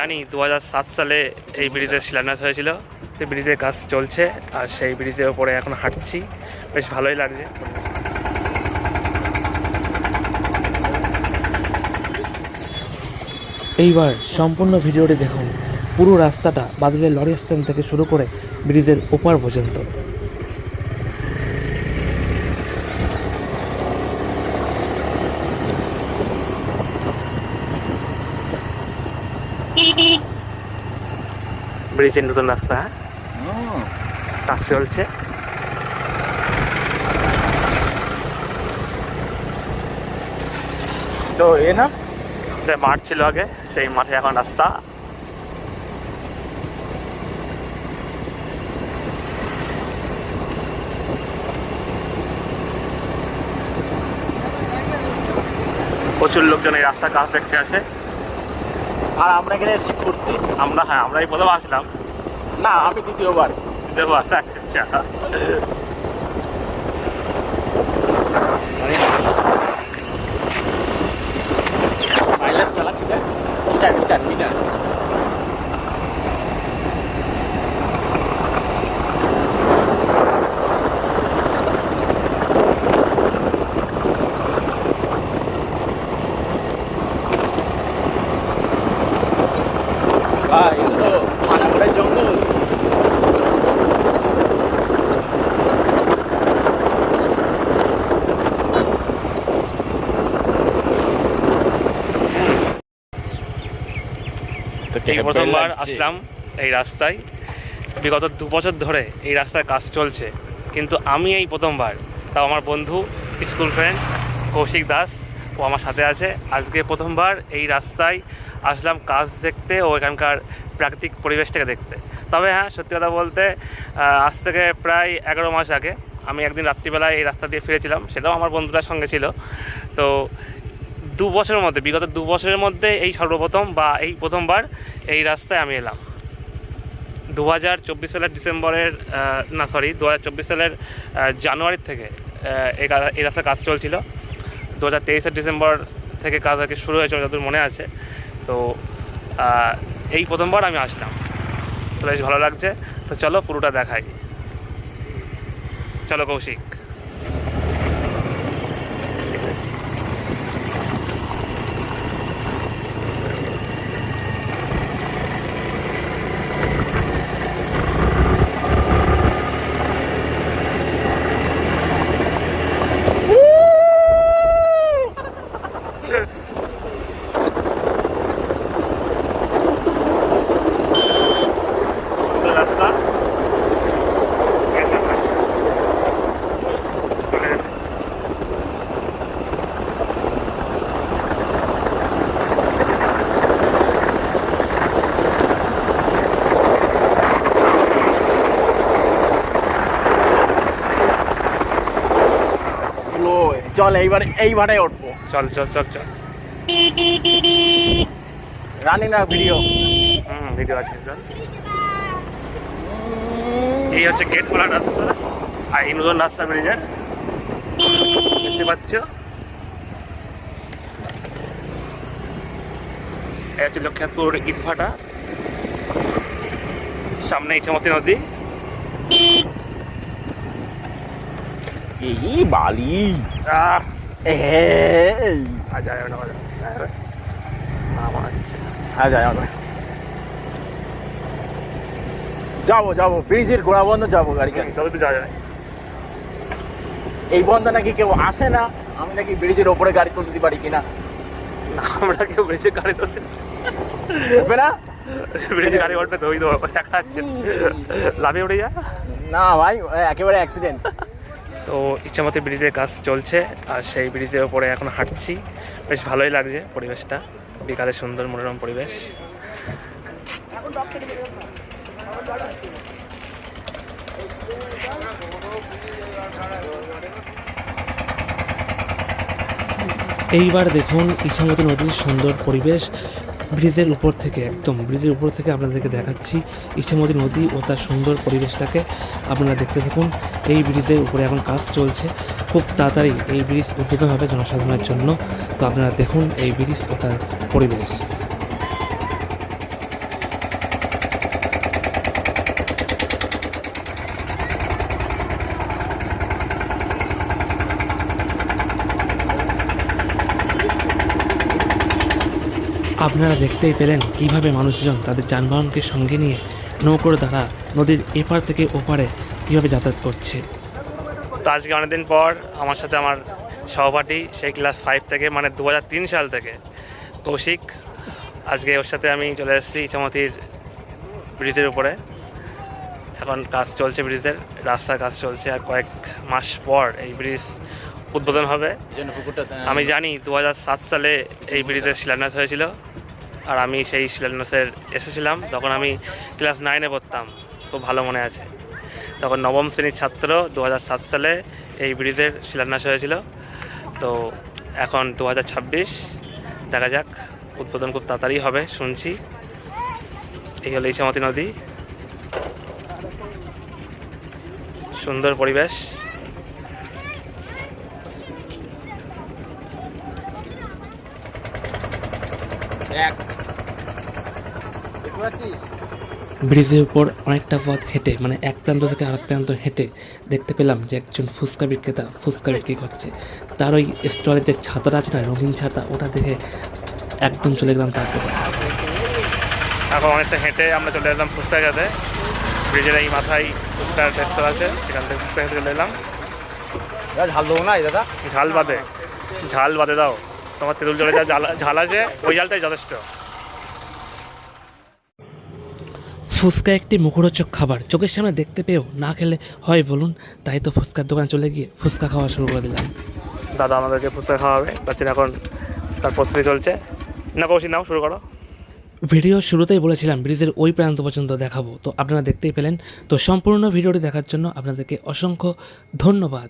জানি 2007 সালে এই ব্রিজের শিলান্যাস হয়েছিল। সেই ব্রিজের কাজ চলছে আর সেই ব্রিজের ওপরে এখন হাঁটছি, বেশ ভালোই লাগছে। এইবার সম্পূর্ণ ভিডিওটি দেখুন, পুরো রাস্তাটা বাদুড়ের লরি স্ট্যান্ড থেকে শুরু করে ব্রিজের ওপার পর্যন্ত। ব্রিজের নতুন রাস্তা কাজ চলছে। তো না মাঠ ছিল আগে, সেই মাঠে এখন রাস্তা। প্রচুর লোকজন এই রাস্তার কাজ দেখতে আসে। আর আমরা এখানে এসেছি ঘুরতে। আমরা এই প্রথম আসলাম। না, আমি দ্বিতীয়বার। আচ্ছা, মাইলেজ চালাচ্ছি দেখ, মিটার মিটার মিটার। এগুলো পানাগড়ের জঙ্গল। এই প্রথমবার আসলাম এই রাস্তায়। বিগত 2 বছর ধরে এই রাস্তায় কাজ চলছে, কিন্তু আমি এই প্রথমবার, তাও আমার বন্ধু স্কুল ফ্রেন্ড কৌশিক দাস ও আমার সাথে আছে। আজকে প্রথমবার এই রাস্তায় আসলাম কাজ দেখতে ও এখানকার প্রাকৃতিক পরিবেশটাকে দেখতে। তবে হ্যাঁ, সত্যি কথা বলতে আজ থেকে প্রায় 11 মাস আগে আমি একদিন রাত্রিবেলায় এই রাস্তা দিয়ে ফিরেছিলাম, সেটাও আমার বন্ধুরার সঙ্গে ছিল। তো 2 বছরের মধ্যে, বিগত 2 বছরের মধ্যে এই সর্বপ্রথম বা এই প্রথমবার এই রাস্তায় আমি এলাম। 2024 সালের ডিসেম্বরের 2024 সালের জানুয়ারির থেকে এই রাস্তায় কাজ চলছিল। 2023 ডিসেম্বর থেকে কাজ আর কি শুরু হয়েছিল, যতদূর মনে আছে। তো এই প্রথমবার আমি আসলাম, তো বেশ ভালো লাগছে। তো চলো পুরোটা দেখাই। চলো কৌশিক। চল এইবারে উঠবো। চল চল চল চল। রানি না ভিডিও? ভিডিও আছে। চল। এই হচ্ছে গেট খোলা রাস্তা আর এই নতুন রাস্তা ব্রিজের, দেখতে পাচ্ছ। এই হচ্ছে লক্ষ্মীপুর ইটভাটা, সামনে ইছামতি নদী। এই বালি যাবো ব্রিজের গোড়া বন্ধ যাবো গাড়ি, তবে তো যাওয়া যায়। এই বন্ধ নাকি কেউ আসে না, আমি নাকি ব্রিজের ওপরে গাড়ি তুলতে পারি কিনা। আমরা কেউ ব্রিজের গাড়ি তুলতে না, ব্রিজে গাড়ি উঠবে ধুই দেবো, দেখা যাচ্ছে লাভে উঠে যা। না ভাই, একেবারে অ্যাক্সিডেন্ট। তো ইছামতি ব্রিজের কাজ চলছে আর সেই ব্রিজের ওপরে এখন হাঁটছি, বেশ ভালোই লাগছে পরিবেশটা। বিকালে সুন্দর মনোরম পরিবেশ। এইবার দেখুন ইছামতি নদীর সুন্দর পরিবেশ ব্রিজের উপর থেকে, একদম ব্রিজের উপর থেকে আপনাদেরকে দেখাচ্ছি ইছামতি নদী ও তার সুন্দর পরিবেশটাকে আপনারা দেখতে থাকুন। এই ব্রিজের উপরে এখন কাজ চলছে, খুব তাড়াতাড়ি এই ব্রিজ উদ্বোধন হবে জনসাধারণের জন্য। তো আপনারা দেখুন এই ব্রিজ ও তার পরিবেশ। আপনারা দেখতেই পেলেন কিভাবে মানুষজন তাদের যানবাহনকে সঙ্গে নিয়ে নৌকোর দ্বারা নদীর এপার থেকে ওপারে কিভাবে যাতায়াত করছে। তো আজকে অনেকদিন পর আমার সাথে আমার সহপাঠী সেই ক্লাস 5 থেকে মানে 2003 সাল থেকে কৌশিক, আজকে ওর সাথে আমি চলে এসেছি ইছামতির ব্রিজের উপরে। এখন কাজ চলছে, ব্রিজের রাস্তার কাজ চলছে, আর কয়েক মাস পর এই ব্রিজ উদ্বোধন হবে। এই জন্য পুকুরটা আমি জানি 2007 সালে এই ব্রিজের শিলান্যাস হয়েছিল, আর আমি সেই শিলান্যাসের এসেছিলাম। তখন আমি ক্লাস 9-এ পড়তাম, খুব ভালো মনে আছে। তখন নবম শ্রেণীর ছাত্র 2007 সালে এই ব্রিজের শিলান্যাস হয়েছিল। তো এখন 2026, দেখা যাক, উদ্বোধন খুব তাড়াতাড়ি হবে শুনছি। এই হলো ইছামতি নদী, সুন্দর পরিবেশ। এক দেখতে পাচ্ছিস? ব্রিজের উপর অনেকটা পথ হেঁটে মানে এক প্রান্ত থেকে আরেক প্রান্ত হেঁটে দেখতে পেলাম যে একজন ফুচকা বিক্রেতা ফুচকা বিক্রি করছে। তার ওই স্টলের যে ছাতাটা আছে না, রঙিন ছাতা, ওটা দেখে একদম চলে গেলাম তার কাছে। এখন অনেকটা হেঁটে আমরা চলে এলাম ফুচকা খেতে। ব্রিজের এই মাথায় ফুচকার রেস্তোরাঁ আছে, সেখান থেকে ফুচকা খেতে চলে এলাম। দাদা ঝাল দেবো না দাদা? ঝাল বাদে দাও, তোমার তেঁতুল জলে যা ঝাল আছে ওই ঝালটাই যথেষ্ট। ফুচকা একটি মুখরোচক খাবার, চোখের সামনে দেখতে পেয়েও না খেলে হয় বলুন? তাই তো ফুচকার দোকানে চলে গিয়ে ফুচকা খাওয়া শুরু করে দিলাম। দাদা আমাদেরকে ফুচকা খাওয়াবে, তার জন্য এখন তার প্রস্তুতি চলছে। না কৌশিক, নাও শুরু করো। ভিডিও শুরুতেই বলেছিলাম ব্রিজের ওই প্রান্ত পর্যন্ত দেখাবো, তো আপনারা দেখতেই পেলেন। তো সম্পূর্ণ ভিডিওটি দেখার জন্য আপনাদেরকে অসংখ্য ধন্যবাদ।